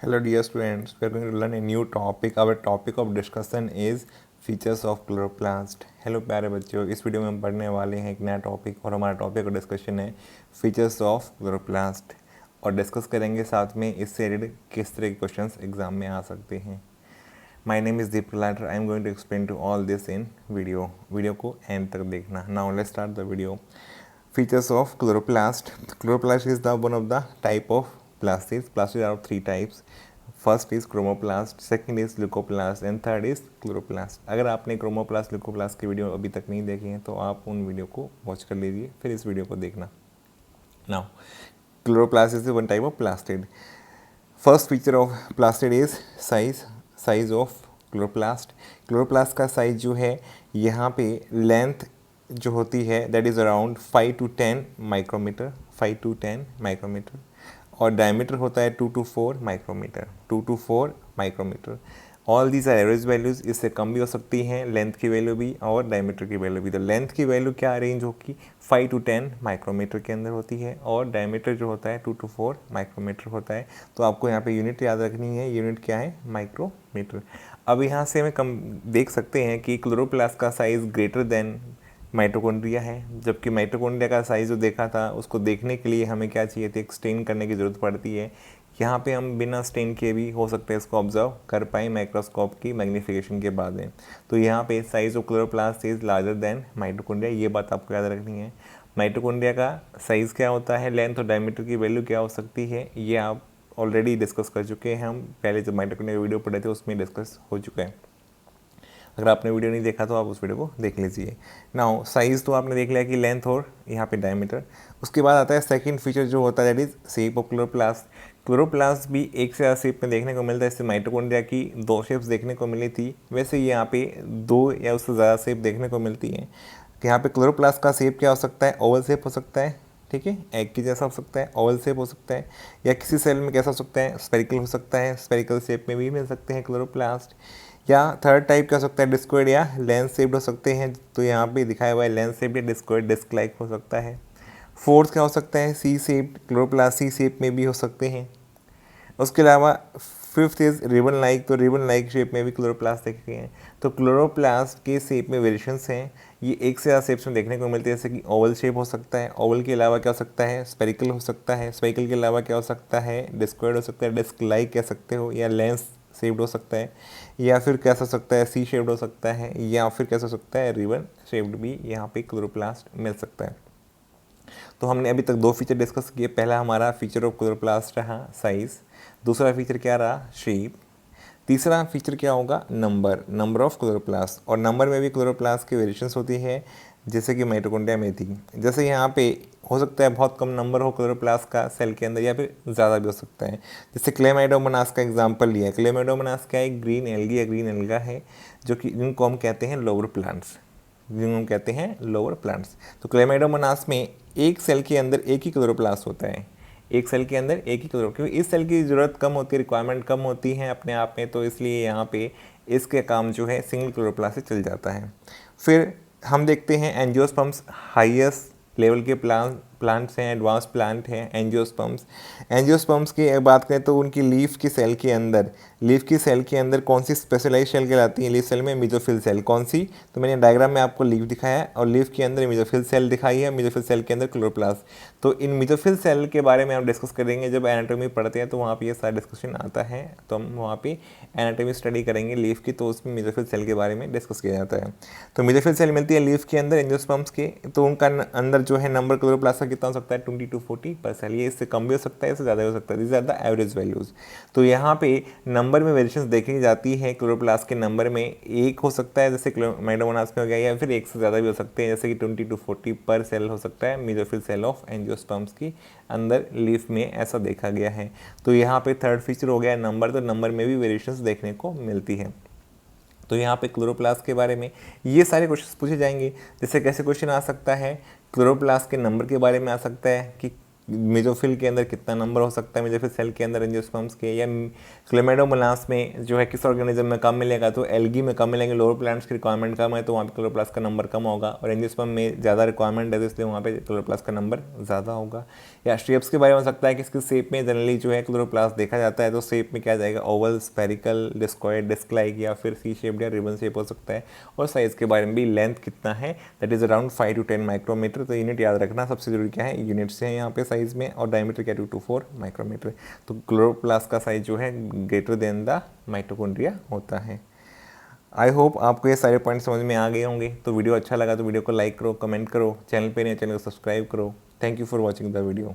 Hello dear students, we are going to learn a new topic. Our topic of discussion is features of chloroplast. Hello प्यारे बच्चों, इस video में हम पढ़ने वाले हैं एक नया टॉपिक और हमारा टॉपिक और डिस्कशन है फीचर्स ऑफ क्लोरोप्लास्ट और डिस्कस करेंगे साथ में इससे रिलेटेड किस तरह के क्वेश्चंस एग्जाम में आ सकते हैं। My name is Deep Latar. I am going to explain to all this इन वीडियो को एंड तक देखना। Now let's start the video. Features of chloroplast. Chloroplast is the one of the type of plastids. Plastids are of three types. First is chromoplast, second is leucoplast and third is chloroplast. अगर आपने chromoplast leucoplast की video अभी तक नहीं देखी है तो आप उन वीडियो को वॉच कर लीजिए, फिर इस वीडियो को देखना। Now chloroplast is one type of plastid. First feature of plastid is size of chloroplast. Chloroplast का साइज जो है यहाँ पे लेंथ जो होती है that is around 5 to 10 micrometre, 5 to 10 micrometre, और डायमीटर होता है 2 to 4 micrometre, 2 to 4 micrometre. All these are average values, इससे कम भी हो सकती हैं लेंथ की वैल्यू भी और डायमीटर की वैल्यू भी। तो लेंथ की वैल्यू क्या रेंज होगी, 5 to 10 माइक्रोमीटर के अंदर होती है और डायमीटर जो होता है 2 to 4 माइक्रोमीटर होता है। तो आपको यहाँ पे यूनिट याद रखनी है, यूनिट क्या है, माइक्रोमीटर। अब यहाँ से हमें कम देख सकते हैं कि क्लोरोप्लास्ट का साइज़ ग्रेटर देन माइटोकॉन्ड्रिया है, जबकि माइटोकॉन्ड्रिया का साइज़ जो देखा था उसको देखने के लिए हमें क्या चाहिए थी, एक स्टेन करने की ज़रूरत पड़ती है। यहाँ पे हम बिना स्टेन के भी हो सकते हैं इसको ऑब्जर्व कर पाए माइक्रोस्कोप की मैग्नीफिकेशन के बाद में। तो यहाँ पे size of chloroplast is larger than mitochondria, ये बात आपको याद रखनी है। माइटोकॉन्ड्रिया का साइज़ क्या होता है, लेंथ और डायमीटर की वैल्यू क्या हो सकती है, ये आप ऑलरेडी डिस्कस कर चुके हैं। हम पहले जब माइटोकॉन्ड्रिया का वीडियो पढ़े थे उसमें डिस्कस हो चुका है। अगर आपने वीडियो नहीं देखा तो आप उस वीडियो को देख लीजिए। नाउ साइज़ तो आपने देख लिया कि लेंथ और यहाँ पे डायमीटर। उसके बाद आता है सेकंड फीचर जो होता है that is shape of chloroplast. Chloroplast भी एक से ज़्यादा शेप में देखने को मिलता है। इससे माइटोकॉन्ड्रिया की 2 शेप्स देखने को मिली थी, वैसे यहाँ पे 2 या उससे ज़्यादा शेप देखने को मिलती है। यहाँ पे क्लोरोप्लास्ट का शेप क्या हो सकता है, ओवल शेप हो सकता है, ठीक है, एग की जैसा हो सकता है, ओवल शेप हो सकता है, या किसी सेल में कैसा हो सकता है, स्पेरिकल हो सकता है, स्पेरिकल शेप में भी मिल सकते हैं क्लोरोप्लास्ट। या थर्ड टाइप क्या हो सकता है, डिस्क्वायड या लेंस शेप्ड हो सकते हैं। तो यहाँ पे दिखाया हुआ है लेंस शेप्ड या डिस्क्वायड, डिस्क लाइक हो सकता है। फोर्थ क्या हो सकता है, सी शेप्ड, क्लोरोप्लास्ट सी शेप में भी हो सकते हैं। उसके अलावा फिफ्थ इज रिबन लाइक, तो रिबन लाइक शेप में भी क्लोरोप्लास्ट देखे गए हैं। तो क्लोरोप्लास्ट के शेप में वेरिएशंस हैं, ये एक से ज़्यादा शेप्स में देखने को मिलते हैं, जैसे कि ओवल शेप हो सकता है, ओवल के अलावा क्या हो सकता है, स्पेरिकल हो सकता है, स्पेरिकल के अलावा क्या हो सकता है, डिस्क्वायड हो सकता है, डिस्क लाइक कह सकते हो, या लेंस शेप्ड हो सकता है, या फिर कैसा हो सकता है, सी शेप्ड हो सकता है, या फिर कैसा हो सकता है, रिबन शेप्ड भी यहाँ पे क्लोरोप्लास्ट मिल सकता है। तो हमने अभी तक 2 फीचर डिस्कस किए। पहला हमारा फीचर ऑफ क्लोरोप्लास्ट रहा साइज, दूसरा फीचर क्या रहा, शेप, तीसरा फीचर क्या होगा, नंबर ऑफ क्लोरोप्लास्ट। और नंबर में भी क्लोरोप्लास्ट की वेरिएशंस होती है, जैसे कि माइटोकॉन्ड्रिया में थी। जैसे यहाँ पे हो सकता है बहुत कम नंबर हो क्लोरोप्लास्ट का सेल के अंदर, या फिर ज़्यादा भी हो सकता है। जैसे क्लेमाइडोमोनास का एग्जांपल लिया है। क्लेमाइडोमोनास क्या है, ग्रीन एल्गी या ग्रीन एल्गा है, जो कि जिनको हम कहते हैं लोअर प्लांट्स, जिनको हम कहते हैं लोअर प्लांट्स। तो क्लेमाइडोमोनास में एक सेल के अंदर एक ही क्लोरोप्लास्ट होता है, एक सेल के अंदर एक ही क्लोरो, क्योंकि इस सेल की ज़रूरत कम होती है, रिक्वायरमेंट कम होती है अपने आप में, तो इसलिए यहाँ पे इसके काम जो है सिंगल क्लोरोप्लास्ट से चल जाता है। फिर हम देखते हैं एंजियोस्पर्म्स, हाईएस्ट लेवल के प्लांट्स हैं, एडवांस प्लांट हैं एंजियोस्पर्म्स। एंजियोस्पर्म्स की बात करें तो उनकी लीफ की सेल के अंदर कौन सी स्पेशलाइज सेल कहलाती है, लीफ सेल में मेसोफिल सेल। कौन सी, तो मैंने डायग्राम में आपको लीफ दिखाया है और लीफ के अंदर मेसोफिल सेल दिखाई है, मेसोफिल सेल के अंदर क्लोरोप्लास्ट। तो इन मेसोफिल सेल के बारे में हम डिस्कस करेंगे जब एनाटॉमी पढ़ते हैं, तो वहाँ पे ये सारा डिस्कशन आता है, तो हम वहाँ पे एनाटॉमी स्टडी करेंगे लीफ की, तो उसमें मेसोफिल सेल के बारे में डिस्कस किया जाता है। तो मेसोफिल सेल मिलती है लीफ के अंदर एंजियोस्पर्म्स के, तो उनका अंदर जो है नंबर क्लोरोप्लास्ट का कितना हो सकता है, 20 to 40 पर सेल। ये इससे कम भी हो सकता है, इससे ज़्यादा हो सकता है, this are the average values. तो यहाँ पे नंबर में वेरिएशंस देखी जाती है। क्लोरोप्लास्ट के नंबर में एक हो सकता है, जैसे क्लोमाइडोमोनास में हो गया, या फिर एक से ज़्यादा भी हो सकते हैं, जैसे कि 20 to 40 पर सेल हो सकता है मेसोफिल सेल ऑफ एंजियोस्पर्म्स की अंदर लीफ में, ऐसा देखा गया है। तो यहाँ पे थर्ड फीचर हो गया नंबर, तो नंबर में भी वेरिएशंस देखने को मिलती है। तो यहाँ पे क्लोरोप्लास्ट के बारे में ये सारे क्वेश्चन पूछे जाएंगे। जैसे कैसे क्वेश्चन आ सकता है, क्लोरोप्लास्ट के नंबर के बारे में आ सकता है कि मेजोफिल के अंदर कितना नंबर हो सकता है मेजोफिल सेल के अंदर एंजियोस्पर्म्स के, या क्लोमेडोमोनास में जो है किस ऑर्गेनिज्म में कम मिलेगा, तो एल्गी में कम मिलेंगे, लोअर प्लांट्स की रिक्वायरमेंट कम है तो वहाँ पे क्लोरोप्लास्ट का नंबर कम होगा, और एंजियोस्पर्म में ज़्यादा रिक्वायरमेंट है तो इसलिए वहाँ पे क्लोरोप्लास्ट का नंबर ज़्यादा होगा। या शेप्स के बारे में हो सकता है कि इसकी शेप में जनरली जो है क्लोरोप्लास्ट देखा जाता है, तो शेप में क्या जाएगा, oval, spherical, discoid, disc like, या फिर सी शेप्ड या रिबन शेप हो सकता है। और साइज़ के बारे में भी, लेंथ कितना है, that is around 5 to 10 micrometre. तो यूनिट याद रखना, सबसे जरूरी क्या है, यूनिट्स हैं यहाँ पे साइज़ में, और डायमीटर क्या 2 to 4 माइक्रोमीटर। तो क्लोरोप्लास्ट का साइज जो है ग्रेटर देन द माइटोकॉन्ड्रिया होता है। आई होप आपको ये सारे पॉइंट समझ में आ गए होंगे। तो वीडियो अच्छा लगा तो वीडियो को लाइक करो, कमेंट करो, चैनल पे नए चैनल को सब्सक्राइब करो। Thank you for watching the video.